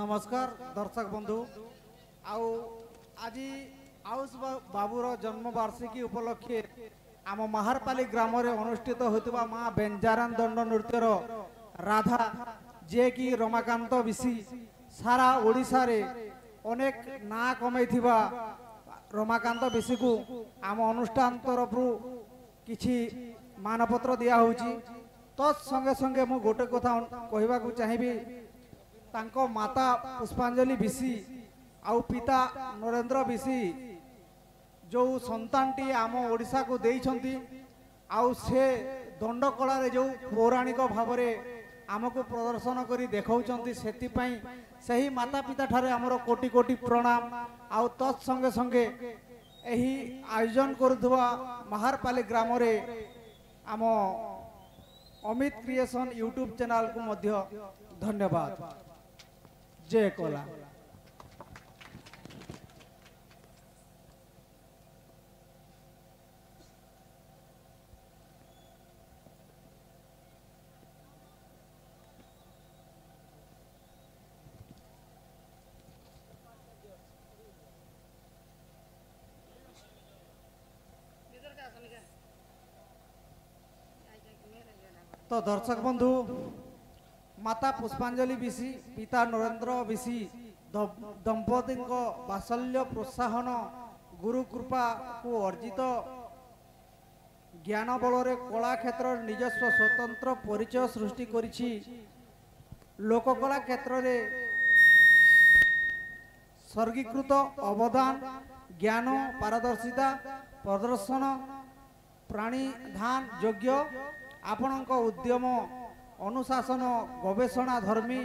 नमस्कार दर्शक बंधु आउ आज आउस बाबूर जन्म वार्षिकी उपलक्षे आम महारपाली ग्राम रे अनुष्ठित होता माँ बेंजारान दंड नृत्यर राधा जे कि रमाकांत विशी सारा ओडिशा रे अनेक ना कमई रमाकांत विशी को आम अनुष्ठान तरफ किछि मानपत्र दिया होची। तत्संगे संगे मु गोटे कथा कहवा चाहिए तांको माता पुष्पांजलि विशी आउ पिता नरेंद्र विशी जो संतानटी आम ओडिशा को देइछंती आउ से दंड कला रे जो पौराणिक भाव आमको प्रदर्शन करी देखौछंती सेतिपई सही माता पिता ठारे हमर कोटि कोटि प्रणाम। आउ तत्संगे संगे एही आयोजन करुवा महारपाली ग्राम रे आम अमित क्रिएशन यूट्यूब चैनल को मध्य धन्यवाद। जय कोला। तो दर्शक बंधु माता पुष्पांजलि विशी पिता नरेंद्र विशी दंपति बात्सल्य प्रोत्साहन गुरु कृपा को अर्जित ज्ञान बल कला क्षेत्र निजस्व स्वतंत्र परिचय सृष्टि करिछि। लोककला क्षेत्र रे सर्गीकृत अवदान ज्ञान पारदर्शिता प्रदर्शन प्राणी धान योग्य आपणक उद्यम अनुशासन गवेषणा धर्मी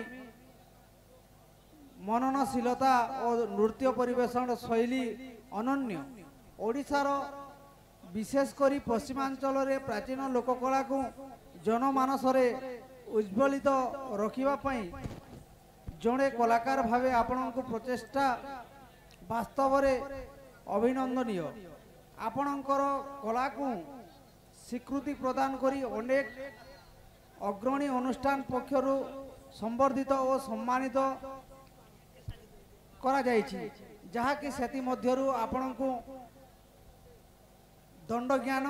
मननशीलता और नृत्य परिवेशन शैली अनन्य ओडिशार विशेषकर पश्चिमांचल रे प्राचीन लोककला को जनमानस रे उज्ज्वलित रखिबा पई जड़े कलाकार भावे आपणक प्रचेष्टा वास्तव रे अभिनंदनीय। आपणकर कला को स्वीकृति प्रदान करी अनेक अग्रणी अनुष्ठान पक्षर संवर्धित और सम्मानित करा जायछि जहाँकि सेति मध्यरु आपण को दंड ज्ञान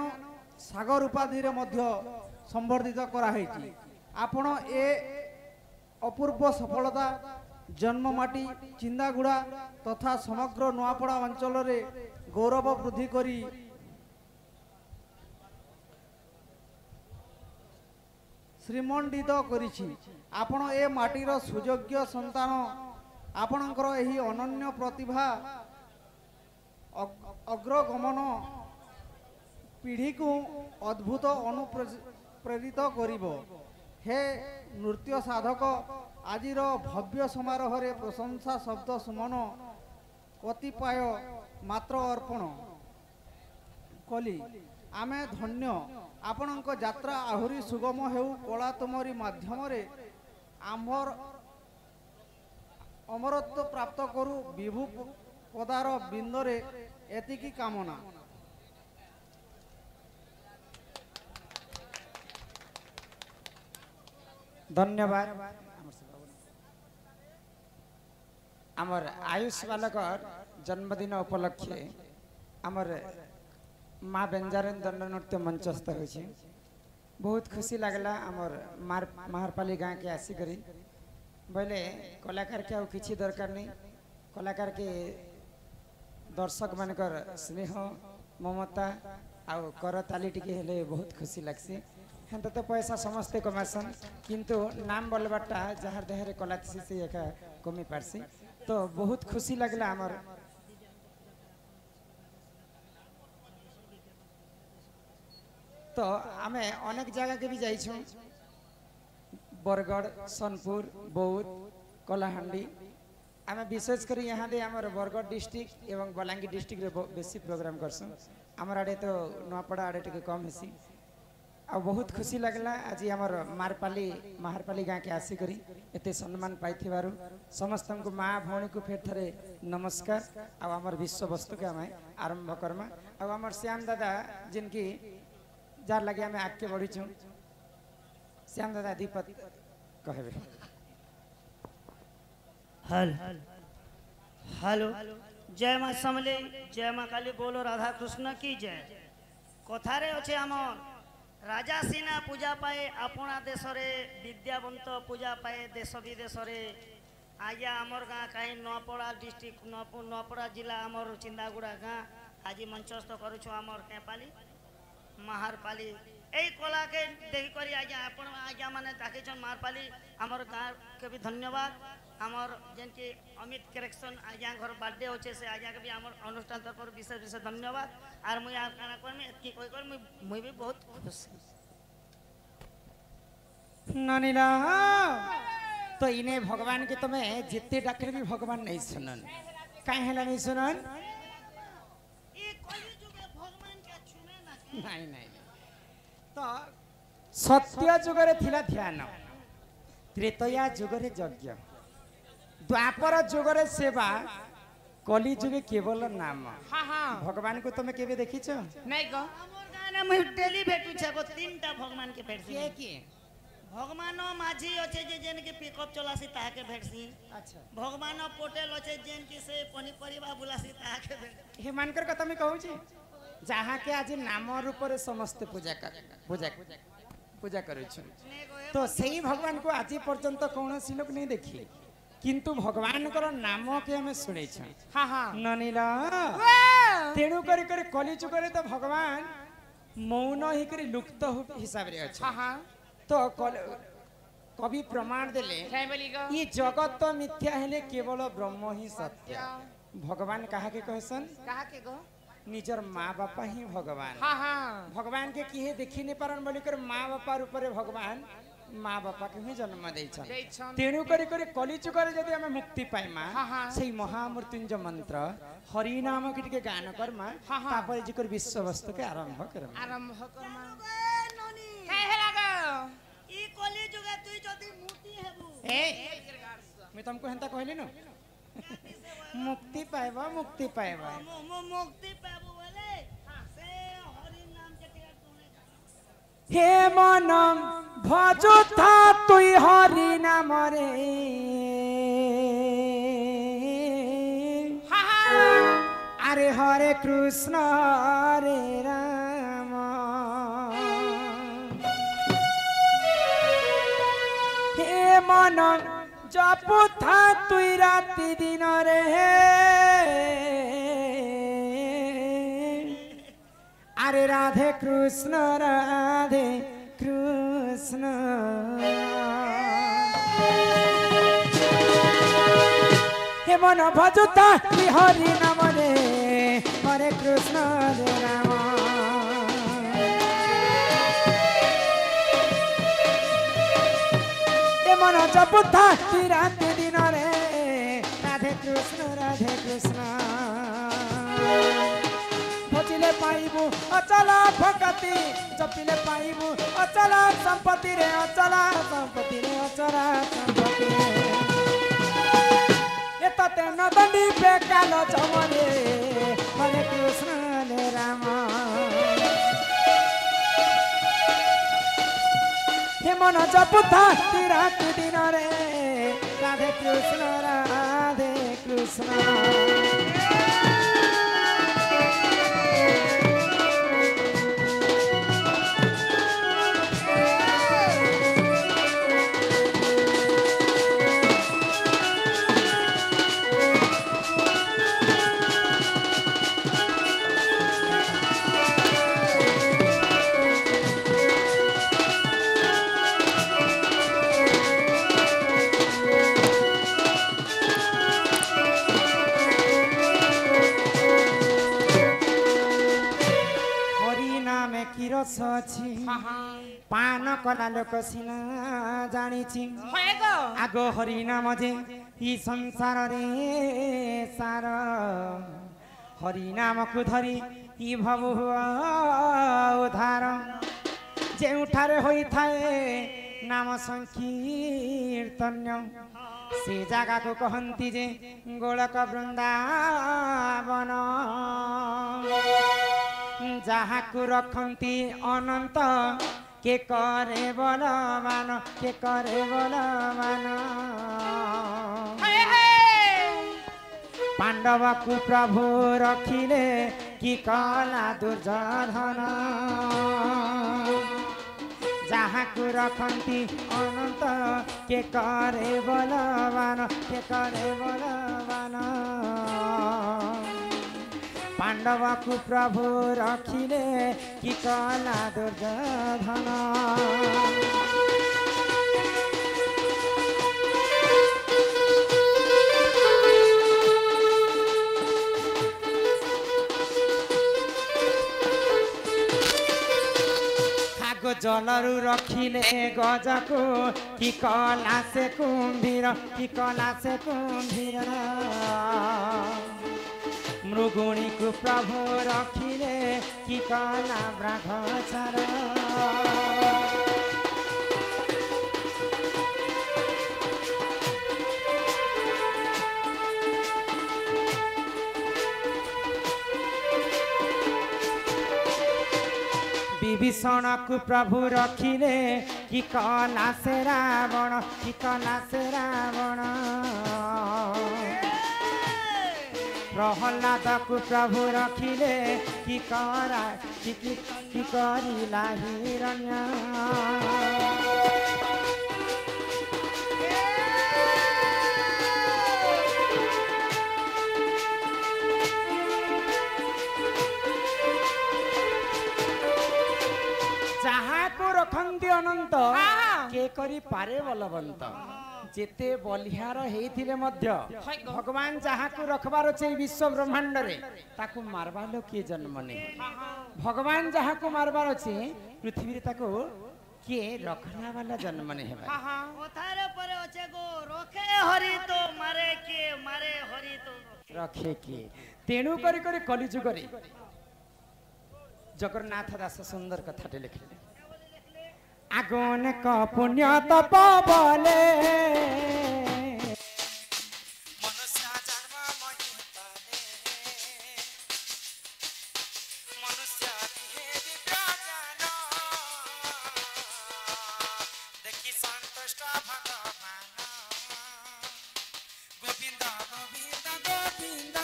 सागर उपाधि रे मध्य संवर्धित करा हैछि। आपण ए अपूर्व सफलता जन्ममाटी चिंदागुड़ा तथा समग्र नुआपड़ा अंचल रे गौरव वृद्धि करी श्रीमंडित करिछि। आपण ए माटीर सुयोग्य संतान आपणकर एही अनन्य प्रतिभा अग्रगमन पीढ़ी को अद्भुत अनुप्रेरित करिवो। हे नृत्य साधक आजिर भव्य समारोह रे प्रशंसा शब्द सुमन कतिपय मात्र अर्पण कली आमे धन्य। आपणक यात्रा आहुरी सुगम हेउ कला तुमरी माध्यम रे आम्भर अमरत्व प्राप्त करू विभु पदार बिंदरे एतिकी कामना। धन्यवाद। आमर आयुष बालकर जन्मदिन उपलक्षे आमर माँ बेंजारन दंड नृत्य मंचस्थ होइछे। बहुत खुशी लगला आमर महारपाली गाँव के आसी करी बोले कलाकार के आउ किछि दरकार नहीं कलाकार के दर्शक मानकर स्नेह ममता आउ कर ताली टिके हेले बहुत खुशी लगसी। हेंत तो पैसा समस्ते कमासन किंतु नाम बोलबाटा जहार देहरे कला थी से एका कमी पारसी। तो बहुत खुशी लगला आमर तो आमे अनेक जगह के भी जाइछू बरगढ़ सोनपुर बौद्ध कलाहांडी आमे विशेष कर यहाँ दे आमर बरगढ़ डिस्ट्रिक्ट एवं बलांगीर डिस्ट्रिक्ट रे बेसी प्रोग्राम करसु। आमर आड़े तो नुआपड़ा आड़े टिके कम हेसी। आ बहुत खुशी लगला आज आमर महारपाली गाँव के आसी करी एते सम्मान पाइथिबारु समस्त को माँ भौणी को फेर थरे नमस्कार। आ आमर विश्व वस्तु के आमे आरंभ करमा। आ आमर श्याम दादा जिनकी जार लगे आम आगे बढ़ी श्याम दादा दीपक कहबे। हेलो हेलो जय माँ समले जय माँ काली बोलो राधा कृष्ण की जय कथारे अच्छे आमर राजा सिना पूजा पाए अपना देश रे विद्यावंत पूजा पाए देश विदेश रे आज्ञा आमर गाँ कहीं नपड़ा डिस्ट्रिक्ट नपड़ा जिला आमर चिंदागुड़ा गाँ आज मंचस्थ करुछु आमर केपाली महारपाली यही कला के देखी करी आज्ञा आपण आज्ञा माने डाकिछन महारपाली आमर गाँ के भी धन्यवाद आमर जेन की अमित करेक्शन आज्ञा घर बर्थडे होचे से आज्ञा के भी आमर अनुष्ठान तरफ विशेष विशेष धन्यवाद आर मुई आ काना कर में की कोई कर मुई भी बहुत खुश ननीला तो इने भगवान के तुम्हें जितने डाकरे भी भगवान नहीं सुनन काहे हला नहीं सुनन ई कलिजुगे भगवान के छुमे ना नहीं नहीं तो सत्य जुगरे थिला ध्यान त्रेतया जुगरे यज्ञ द्वापर जुगरे सेवा कली जुगे केवल नाम हाँ हाँ भगवान को तुम्हें केबे देखिछ नहीं गो हमर गाना में डेली भेटू छे को तीनटा भगवान के भेटसी के की भगवान माझी अच्छे जे जेन के पिकअप चलासी ताहा के भेटसी अच्छा भगवान पोटेल अच्छे जेन की से पनीपरिवा बुलासी ताहा के भेट हे मानकर कथा में कहू छी जहाँ के आज नाम रूप रे समस्त पूजा पूजा करू छी तो सही भगवान को आज पर्यंत कौन सी लोग नहीं देखी किंतु भगवान को नाम के हमें शुणे छ हाँ हाँ ननीला तेणु करी कली चुकरे तो भगवान मौन ही करी लुप्त हिसाब रे अच्छा हाँ हाँ तो कवि प्रमाण देले क्या बोली गो ये जगत तो मिथ्या हेले केवल ब्रह्म ही सत्य भगवान कहा के कहसन कहा के गो निजर माँ बापा ही भगवान हाँ हाँ भगवान के किहे देखी नहीं पारन बोली कर माँ बापा रूप भगवान माँ बापा के ही जन्म देइछन देइछन। तेणु करी कली चुकर यदि हमें मुक्ति पाई माँ हाँ, हाँ। सही महामृत्युंजय मंत्र हरि नाम के टिके गान कर माँ हाँ, हाँ। तापर जिकर विश्व वस्तु के आरंभ कर आरंभ करमा ननी हे हेला गो ई कलिजुगे तुई जदी मूर्ति हेबू ए मैं तुमको हेंता कहली न मुक्ति पाएबा मुक्ति पाएबा मुक्ति पाबू बोले से हरि नाम के टिकट तूने हे मनम भजुथा तुई हरि नाम रे हाँ हाँ अरे हरे कृष्ण हरे राम हे मनम जपुथा तुई राति दिन रे अरे राधे कृष्ण हे मन भजुता हरि नाम रे हरे कृष्ण हरे राम हे मन जपुता राति दिन रे राधे कृष्ण भजिले पाइबु अचल भगति जपिले पाइबु अचल संपत्ति रे अचल संपत्ति एतते नदनी बेकाल जमरे हरे कृष्ण हरे राम हे मन जपुथा राति दिन रे राधे कृष्ण ଅଛି ପାନ କଲା ଲୋକ ସିନା ଜାଣିଛି ଆଗ ହରି ନାମ ଯେ ଇ ସଂସାରରେ ସାର ହରି ନାମକୁ ଧରି ଇ ଭବ ଉଦ୍ଧାର ଯେଉଁଠାରେ ହୋଇଥାଏ ନାମ ସଂକୀର୍ତ୍ତନ୍ୟ से जगह को कहती जे गोलक वृंदावन जहाँ को रखती अनंत के करे बलवान के करे बलवान पांडव को प्रभु रखिले कि कला दुर्योधन जहाँ को रखती अनंत के करे बलवान के करे बलवान पांडव को प्रभु रखिले कि कला दुर्योधन जलरु रखिले गजको कि कला से कुंभीर कि कला से कुंभीर मृगुणी को प्रभु रखिले कि कला ब्राह्मचर विभीषण को प्रभु रखिले कि कला से रावण कि कला से रावण प्रहलाद को प्रभु रखिले कि करा कि करिला हिरण्य रखती अनंत के करी पारे बलवंत जेते बलिहार हेइथिले मध्य भगवान जहाँ को रखबार अछि विश्व ब्रह्मांड रे ताकू मारबा लो के जन्म ने भगवान जहाँ को मारबार अछि पृथ्वी रे ताकू के रखना वाला जन्म ने हेबा ओथारे परे अछे गो रखे हरि तो मारे हरि तो रखे के तेणु करी कलिजुग रे जगन्नाथ दास सुंदर कथाटे लिखले आगोन का पुण्य तप बोले मनुष्य जन्म महिताले मनुष्य दिहे दिव्य ज्ञान देखि संतुष्ट भगवान गोविंद गोविंद गोविंद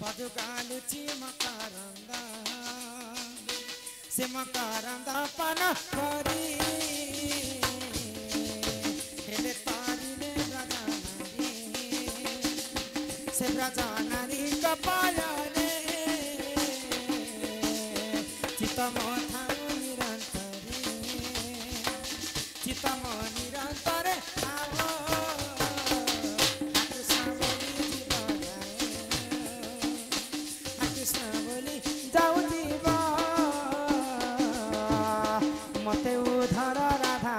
पदुकालु चिमकारंदा से मकारंदा पाना करी हेले तारी ले राजा नारी से राजा नारी कपाया रे चितम था निरंतरे चितम निरंतरे आवो कृष्ण बोली कृष्ण बोली जाऊ जीवा मते उधर राधा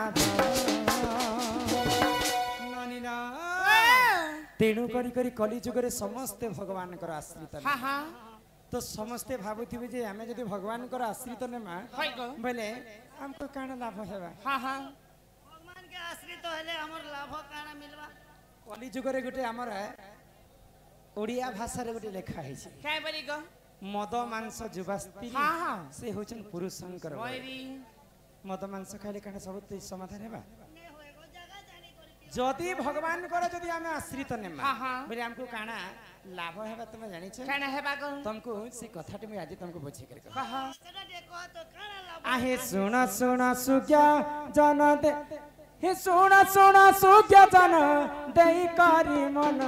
तेणु करी कलिजुग रे समस्ते भगवान कर आश्रित तो समस्ते भाबुथिबे जे हमें जदि भगवान कर आश्रित नेमा बोले हमको काना लाभ हेबा भगवान के आश्रित हेले हमर लाभ काना मिलबा कलिजुग रे गुटे हमर ओडिया भाषा रे गुटे लेखा है छै काय बोली गो मद मांस जुवा स्त्री से होचन पुरुष शंकर मद मांस खाइले काना सब समाधान हेबा जदि भगवान कर जदि हमें आश्रित नेमा बोले हमको काना लाभ हेबा तुम जानि छ काना हेबा गो तुमको से कथाटे मैं आज तुमको बुझे कर सेटा देखो तो काना लाभ आहे सुना सुना सुज्ञा जन दे हे सुना सुना सुज्ञा जन देई करी मन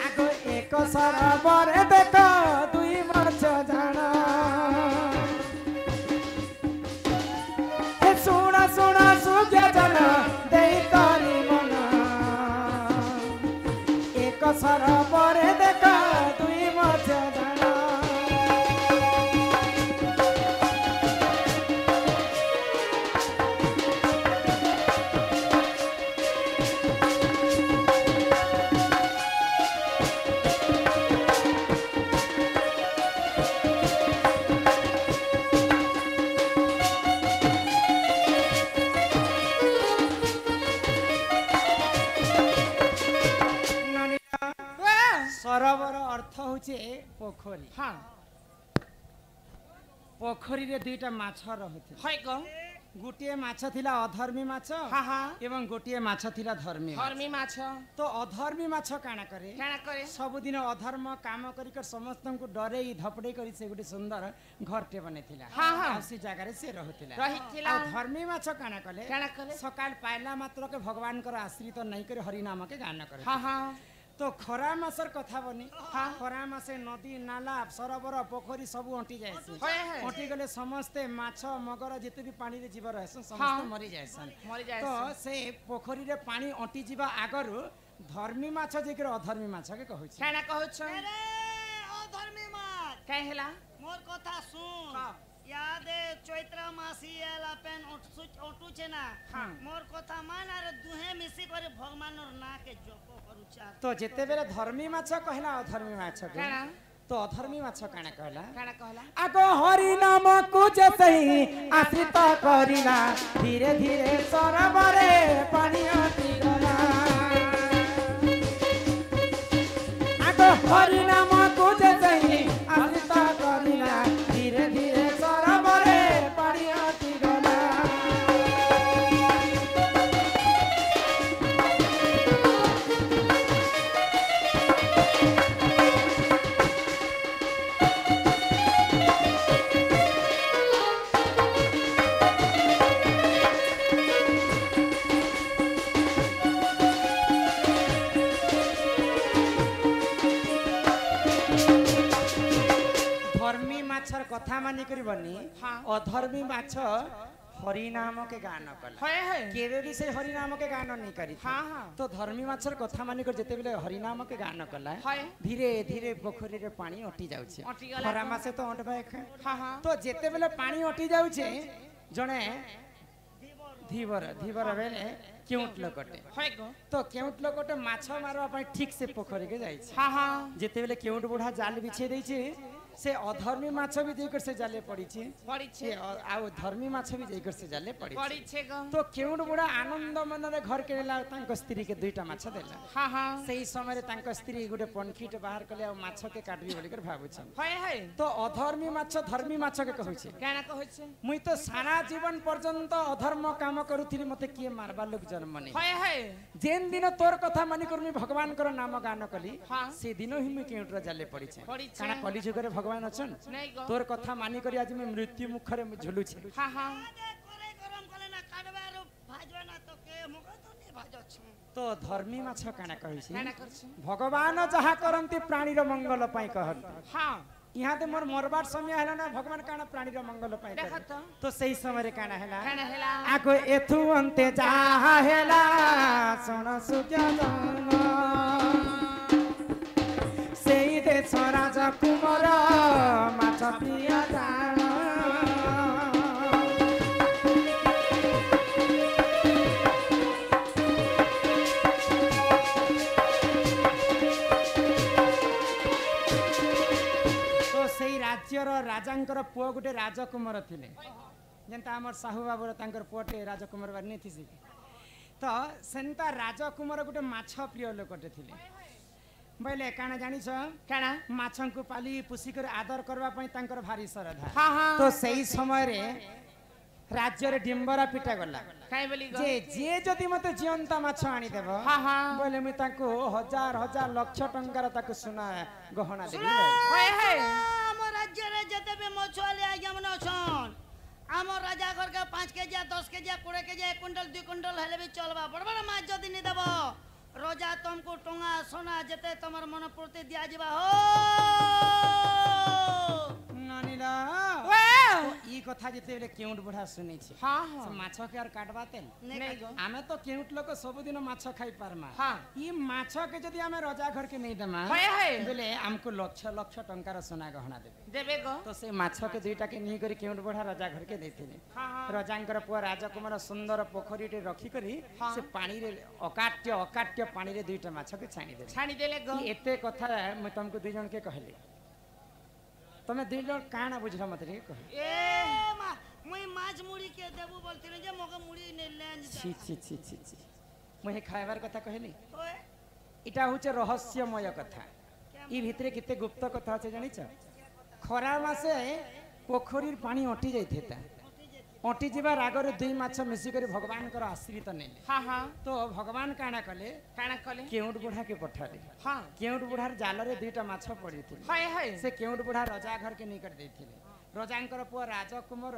आगो एक सरोवर देख दुई मर्च जाना हे सुना सुना सुज्ञा जन देई करी मन एक सरोवर देख दुई मर्च जाना सरोवर अर्थ होचे पोखरी हां पोखरी रे दुईटा माछ रहते हाय गो गोटे माछ थिला अधर्मी माछ हाँ हाँ एवं गोटे माछ थिला धर्मी माछ। धर्मी माछ तो अधर्मी माछ काना करे काना करे सबुदिन अधर्म काम करिकर समस्त को डरे धपड़े करी से गोटे सुंदर घरटे बनेथिला हाँ, हाँ। आ से जगह रे से रहुथिला रहिथिला। आ धर्मी माछ काना कले काना कले? सकाल पाइला मात्र के भगवान कर आश्रित नहीं करे हरि नाम के गान करे हाँ हाँ तो खरा मासर कथा बनी खरा मासे नदी नाला सरोवर पोखरी सब अंटी जाए होय है। अंटी गले समस्ते माछ मगर जिते भी पानी रे जीव रहसन समस्त हाँ। मरी जाएसन मरी जाए तो से पोखरी रे पानी अंटी जीवा आगरु धर्मी माछ जेकर अधर्मी माछ के कहू छी काना कहछ अरे ओ धर्मी माछ काहे हेला मोर कथा सुन हाँ। यादे चैत्र मासी एला पेन ओटू छे ना हाँ। मोर कथा मान अरे दुहे मिसी करे भगवान ना के जप करू चा तो जेते बेले धर्मी माछ कहला अधर्मी माछ के काना तो अधर्मी माछ काना कहला काना कहला आगो हरि नाम को जसई आश्रित करिला धीरे धीरे सरोवरे पानी अटी गला आगो हरि नाम को जसई आश्रित करिला धीरे धीरे सरोवरे पानी अटी गला धर्मी माछर कथा मानि करी बनी हाँ। अधर्मी माछ हरि नाम के गान कला होय है केवे भी से हरि नाम के गान नहीं करी थी। हाँ, हाँ। तो धर्मी माछर कथा मानि कर जेते बेले हरि नाम के गान कला होय। धीरे धीरे पोखरी रे पानी अटी जाउछे अटी गला खरा तो? मासे तो अटबा एक हाँ हाँ तो जेते बेले पानी अटी जाउछे जणे धीवर धीवर बेले केउट लोकटे होय गो तो केउट लोकटे माछ मारवा पई ठीक से पोखरी के जाई छे हाँ हाँ जेते बेले केउट बुढ़ा जाल बिछे दै छे से अधर्मी माछ भी जेकर से जाले पड़ी छे पड़ी से छे आउ धर्मी माछ भी जेकर से जाले पड़ी छे। पड़ी छे गो तो केउट बुढ़ा आनंद मनरे घर के ला तांको स्त्री के दुईटा माछ देला हाँ हाँ सेही समय रे तांको स्त्री गुटे पनखीट बाहर कले आ माछ के काटबी बोली कर भाबु छन होय है तो अधर्मी माछ धर्मी माछ के कहू छे काना कहछ मुई तो सारा जीवन पर्यंत अधर्म काम करूथिली मते किए मारबा लोक जन्म नहीं होय है जेन दिन तोर कथा मानि कर मुई भगवान कर नाम गान कली हाँ। से दिन ही मुई केउट रे जाले पड़ी छे पड़ी छे। काना कली जुग रे भगवान अछन नहीं गो तोर कथा मानि करी आज मैं मृत्यु मुख रे झुलु छी हाँ हाँ यादे करे गरम कले ना काटबे आरो भाजबे ना तो के मगे तो नहीं भाजो छ तो धर्मी माछ काना कहै छी काना करछ भगवान जहा करंती प्राणी रो मंगल पाई कहत हाँ यहाँ ते मोर मरबार समय हैला ना भगवान काना प्राणी रो मंगल पाई देखा कहत तो। तो सही समय रे काना हैला काना हेला आगो एथु अंते जा हैला सोना सुजा जन्म सेई देश राजा कुमार माछ प्रिय जान तो सेई राज्यर राजांकर पुओ गुटे राजकुमार थिले जेंता हमर साहू बाबूर तांकर पुओटे राजकुमार बार नेथि से तो सेंता राजकुमार गुटे माछ प्रिय लोकटे थिले बोले काना जानिछ काना माछंकु पाली पुसी कर आदर करबा पई तांकर भारी श्रद्धा हाँ हाँ तो सही समय रे राज्य रे डिंबरा पिटा गला काहे बोली गो जे जदि मते जीवंता माछ आनी देबो हाँ हाँ बोले मी तांको हजार हजार लक्ष टंकार ताको सुना गहना देबी होय है आम राज्य रे जते बे मछुआले आज्ञा मन छन आम राजा घर के 5 KG 10 KG 20 KG 1 quintal 2 quintal हेले भी चलबा बड़ बड़ माछ जदि नहीं देबो रोजा तुमको टोंगा सोना जते तमर मन पूर्ति दिया जीवा हो नानीला वाह ई कथा जेते बेले केउट बुढ़ा सुनी छी हाँ हाँ से माछ के आर काटबाते नहीं गो आमे तो केउट लोक सब दिन माछ खाई पारमा हाँ ई माछ के जदि आमे राजा घर के नहीं देमा होय है बोले हमको लक्ष लक्ष टंकार सोना गहना देबे देबे गो तो से माछ के दुईटा के नहीं करी केउट बुढ़ा राजा घर के देथिले हाँ हाँ राजांकर पुआ राजकुमार सुंदर पोखरी टे रखी करी हाँ। से पानी रे अकाट्य पानी रे दुईटा माछ के छाणी देबे छानी देले गो ई एते कथा मैं तुमको दुई जन के कहली तमे दुई जन काना बुझला मत रे कह ए मा मुई माछ मुड़ी के देबू बोलती ने जे मगे मुड़ी ने लेंज छी छी छी छी छी मैं खाइबार कथा कहली ओए इटा होचे रहस्यमय कथा ई भितरे किते गुप्त कथा আছে জানিছ खरा मासे पोखरीर पानी अटी जाइथेता अंटी जीवा रागर दुई माछ मिसिक भगवान कर आश्रित नेले हाँ हाँ तो भगवान काना कले काना कले केउट बुढ़ा के पठाले हाँ केउट बुढ़ार जाल रे दुईटा माछ पड़ी हाय हाय से केउट बुढ़ा रजा घर के निकट देथिले रजांकर पुआ राजकुमार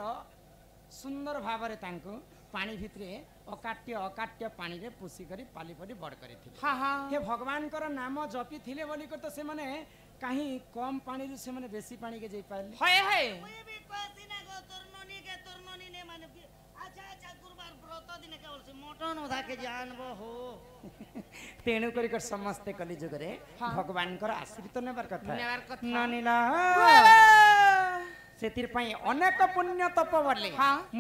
सुंदर भावरे तांको पानी भितरे अकाट्य पानी रे पुसी करी पाली परी बड़ करिथिले हाँ हाँ हे भगवान कर नाम जपी थिले बोली कर तो से माने कहीं कम पानी रे से माने बेसी पानी के जाई पाले हाय हाय मुई भी कहती ना गो तोरननी ने माने अच्छा गुरुवार व्रत दिन के बोलसी मटन उधा के जानबो हो तेणु करी कर समस्ते कली जुग रे भगवान कर आश्रित नेबार कथा नेबार कथा। ननिला सेतिर पई अनेक पुण्य तप बले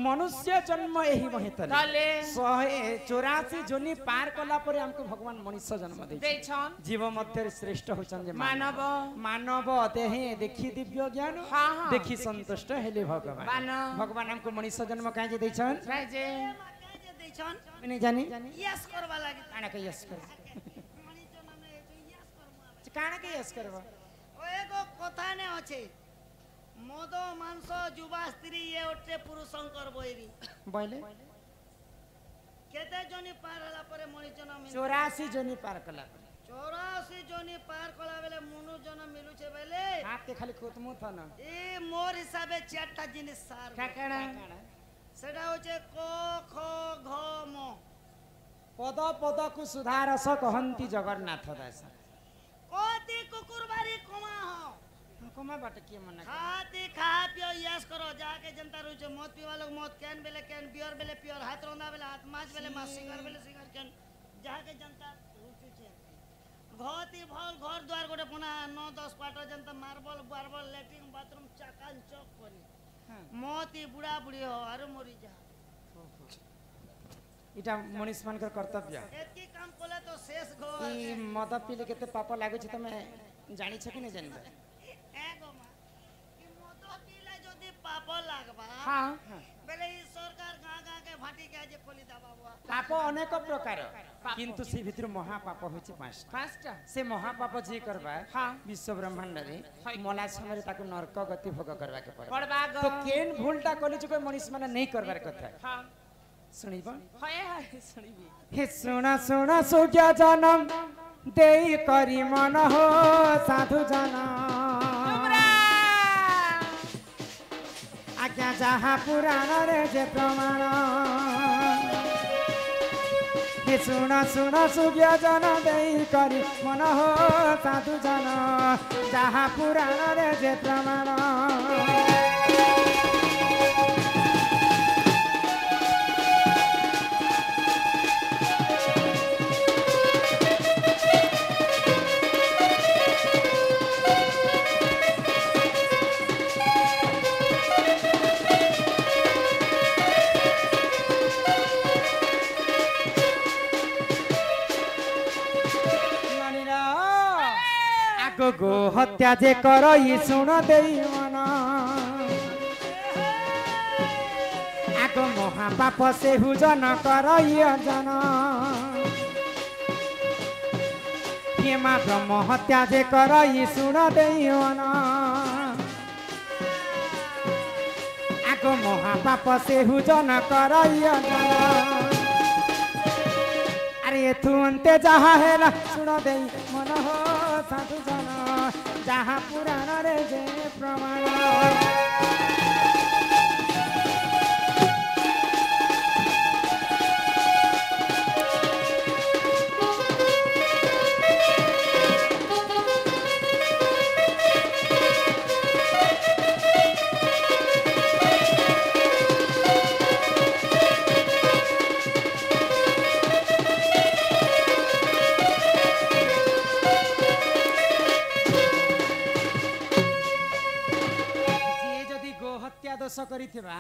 मनुष्य जन्म एही महेतले ताले 184 जोनी पार कला परे हमको भगवान मनुष्य जन्म दे देछन जीव मध्य श्रेष्ठ होचन जे मानव मानव देहे देखी दिव्य ज्ञान हाँ, हाँ। देखी संतुष्ट हेले भगवान मानव। भगवान हमको मनुष्य जन्म काहे जे दैछन राजे माके जे दैछन नहीं जानी यस करबा लागि काना के यस कर मनी जन्म ने यस करबा काना के यस करबा ओ एगो कथा ने अछि मद मांस युवा स्त्री ये उठे पुरुषंकर बोइरी बोले केते जनी पार हला परे मनी जन्म 84 जोनी पार कला 84 जनी पार कला बेले मुनु जन्म मिलु छे बेले हाथ के खाली खोतमु था ना ए मोर हिसाबे चारटा जिनिस सार काकड़ा सेटा होचे क ख घ म पद पद को सुधारस कहंती जगन्नाथ दास कोती कुकुरबारी कमा हो कमा बाटे के मना खाती खा पियो यस करो जाके जनता रुचे मत पीवा लोग मत कैन बेले कैन बियर बेले पियर हाथ रोंदा बेले हाथ माछ बेले माछ सिंगर बेले सिंगर कैन जाके जनता रुचे छे घती भल घर द्वार गोटे पुना 9 10 क्वार्टर जनता मार्बल बार्बल लैट्रिन बाथरूम चाकान चौक कोनी मोती बुढ़ा बुढ़ी हो आरो मरी जा इटा मनीष मानकर कर्तव्य एतकी काम कोले तो शेष घर ई मद पीले केते पाप लागै छै तमे जानि छ कि नै जानबे एगो मा कि मद पीले जदी पाप लागबा हाँ बेले ई सरकार गां के भाटी के जे खोली दा बाबा पाप अनेक प्रकार किंतु से भितर महापाप होय छै पांचटा से महापाप जे करबा हाँ। विश्व ब्रह्मांड रे मला समय ताको नरक गति भोग करबा के पड़े पड़बा तो केन भूलटा कली छै मनीष माने नै करबार कथा हाँ सुनिबा हाय हाय सुनिबी हे सुना सुना सुज्ञा जनम देई करी मन हो साधु जनम तुमरा आज्ञा जहाँ पुराण रे जे प्रमाण हे सुना सुना सुज्ञा जन देई करी मन हो साधु जन जहाँ पुराण रे जे प्रमाण गो हत्या जे कर शुण दे मन आग महापाप से हुजन कर जन हेमा ब्रह्म हत्या जे कर शुण दे मन आग महापाप से हुजन कर जन अरे तू अंते जहाँ है शुण दे मन हो साधु जन जहाँ पुराण रे जे प्रमाण दोष करिथिबा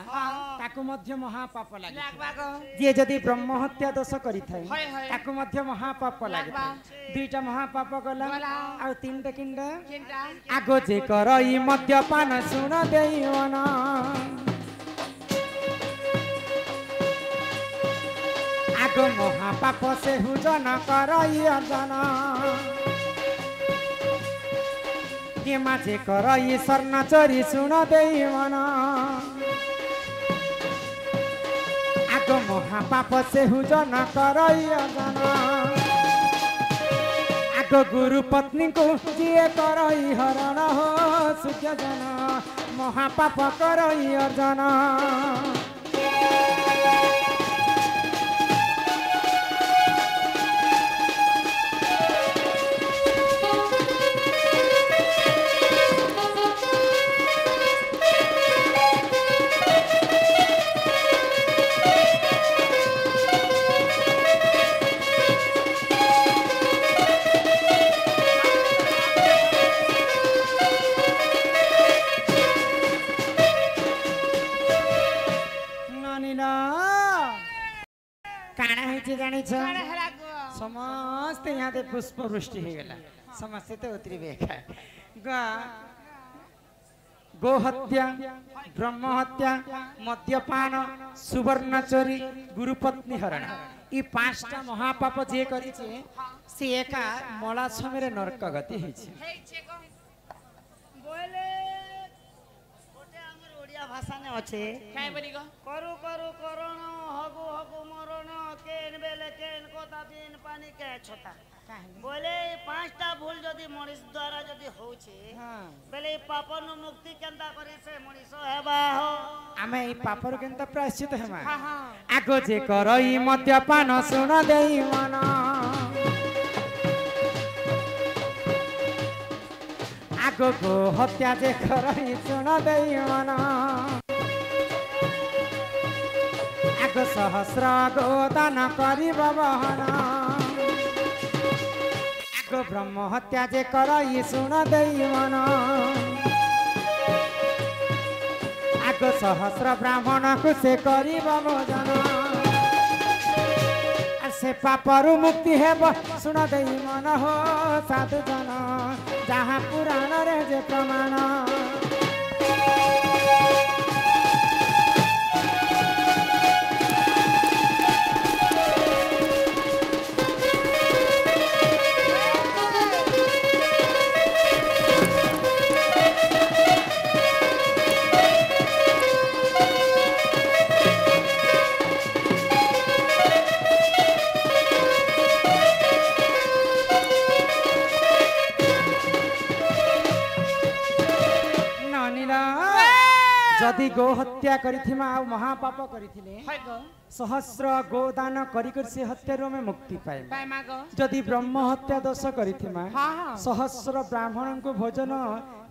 ताकु मध्य महापाप लागि जे जदी ब्रह्म हत्या दोष करिथाय ताकु मध्य महापाप लागि दुईटा महापाप गला आ तीनटा किंडा आगो जे करई मद्यपान सुन देइवन आगो महापाप से हुजन करई अर्जन के माझे कर ये स्वर्ण चोरी सुन देवन आगो महापाप से हुजन करई अजन आगो गुरु पत्नी को जिए करई हरण हो सूर्य जन महापाप करई अर्जन समस्त यहाँ पुष्प वृष्टि हो गला समस्त तो उतरी बेखा गो हत्या ब्रह्म हत्या मद्यपान सुवर्ण चोरी गुरुपत्नी हरण ये पांचटा महापाप जे करिছে से एका मला छमेरे नरक गति होइছে बोले गोटे हमर ओडिया भाषा ने अच्छे काय बोली गो करू करू करण हगु हगु मरण केन बेले केन कोता बिन पानी के छोटा बोले पांचटा भूल जदी मनीष द्वारा जदी होछे बेले पाप नु मुक्ति केंता करी से मनीष हेबा हो आमे ई पापर केंता प्रायश्चित हेमा आगो जे करई मद्यपान सुन देई मन आगो गो हत्या जे करई सुन देई मन आगो सहस्र गो दान करी बहन आगो ब्रह्म हत्या जे करई सुन देई मन आगो सहस्र ब्राह्मण को से करी भोजन से पापरु मुक्ति हेब सुन देई मन हो साधु जन जहाँ पुराण रे जे प्रमाण जदि गो हत्या करिथिमा आ महापाप करिथिले सहस्र गोदान करिकर से हत्यारो में मुक्ति पाए जदि ब्रह्म हत्या दोष करिथिमा सहस्र ब्राह्मण को भोजन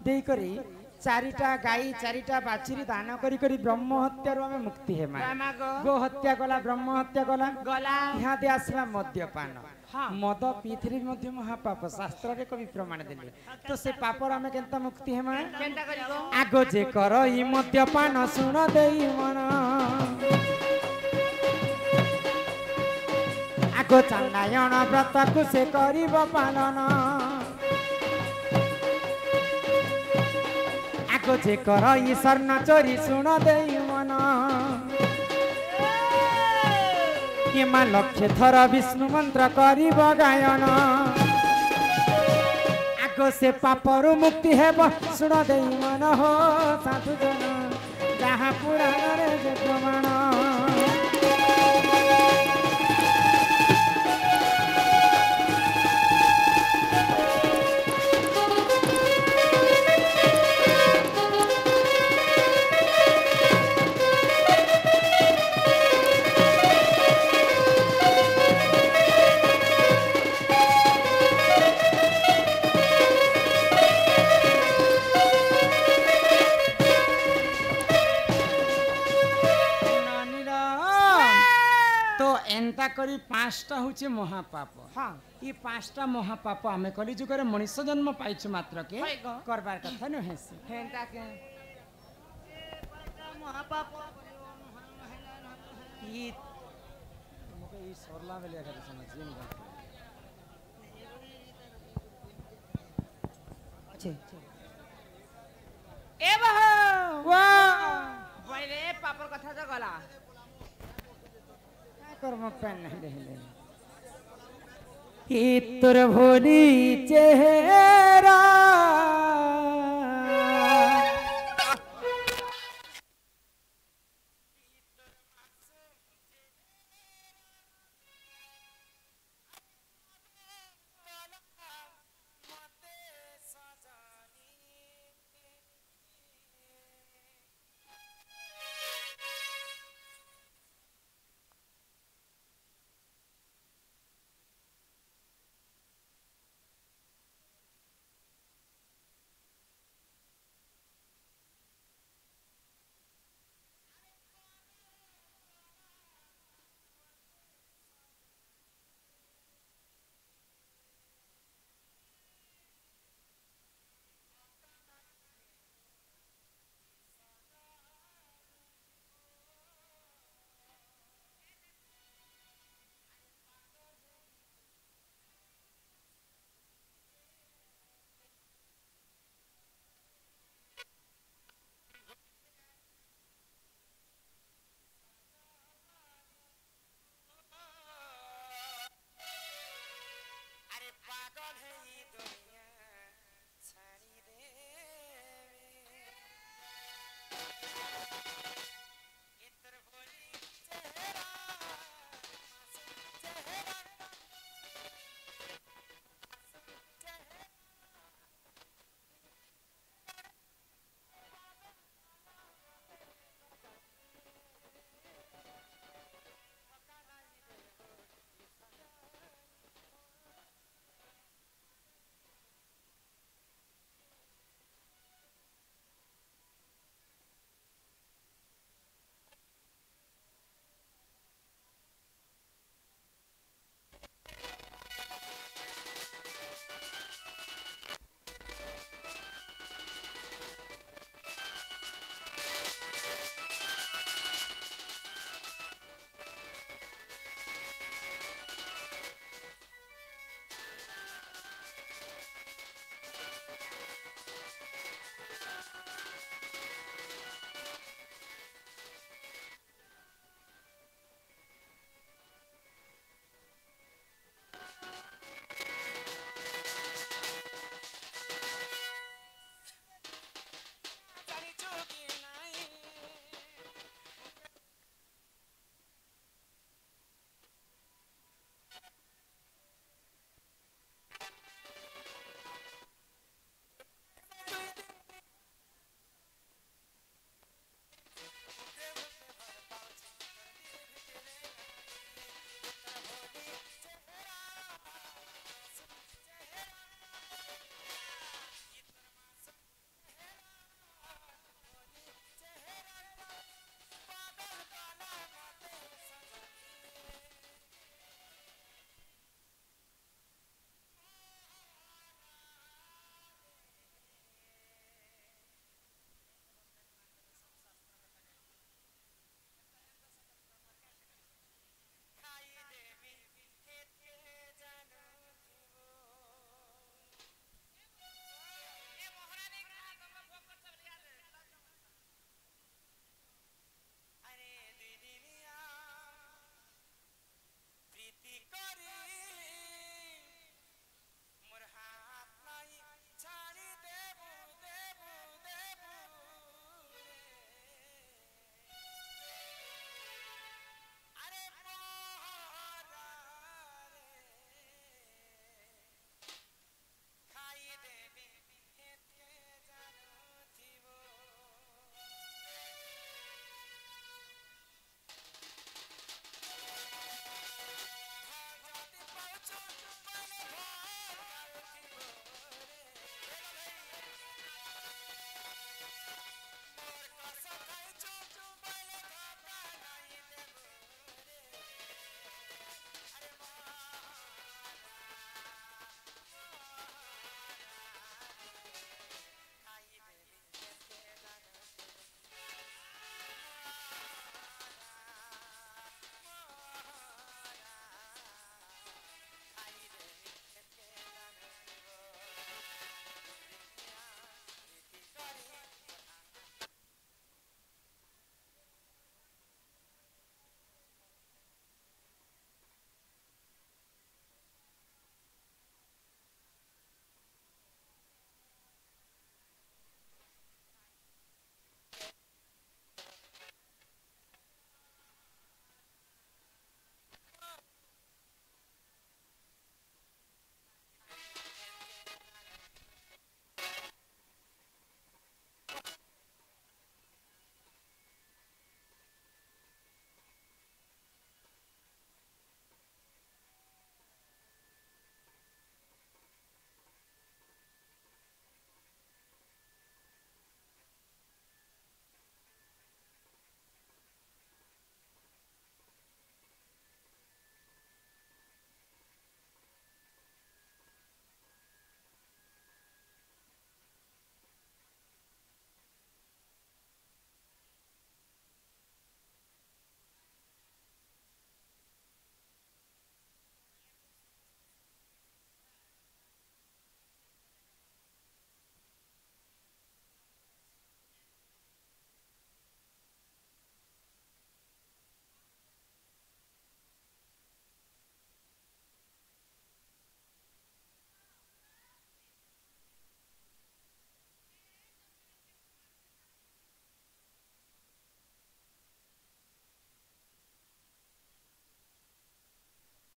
देई करी चारिटा गाई चारिटा बाछुरी दान करी करी ब्रह्म हत्यारो में मुक्ति हेमा गो हत्या कला ब्रह्म हत्या कला यहाँ दे आसला मद्यपान मद पीथरी मध्य महापाप शास्त्र रे कवि प्रमाण देले तो से पापर हमें केंता मुक्ति हेमा केंता करिगो आगो जे करई मद्यपान सुन देई मन आगो चांडायन व्रत को से करिब पालन आगो जे करई स्वर्ण चोरी सुन देई मन किमा लक्ष्य थर विष्णु मंत्र करिब गायन आगो से पापरु मुक्ति हेब सुन देई मन हो साधु जन जहाँ पुराण रे जे प्रमाण करी पांचटा होचे महापाप ये पांचटा महापाप आमे कली जुगरे मनुष्य जन्म पाइछु मात्र के करबार कथा न हेसी हेंता के महापाप ई मके ई सरला बेले करे समझिए न अच्छे ए बहो वाह पहिले पापर कथा जो गला कर्म पेन नहीं रहले कि तोर भोली चेहरा looking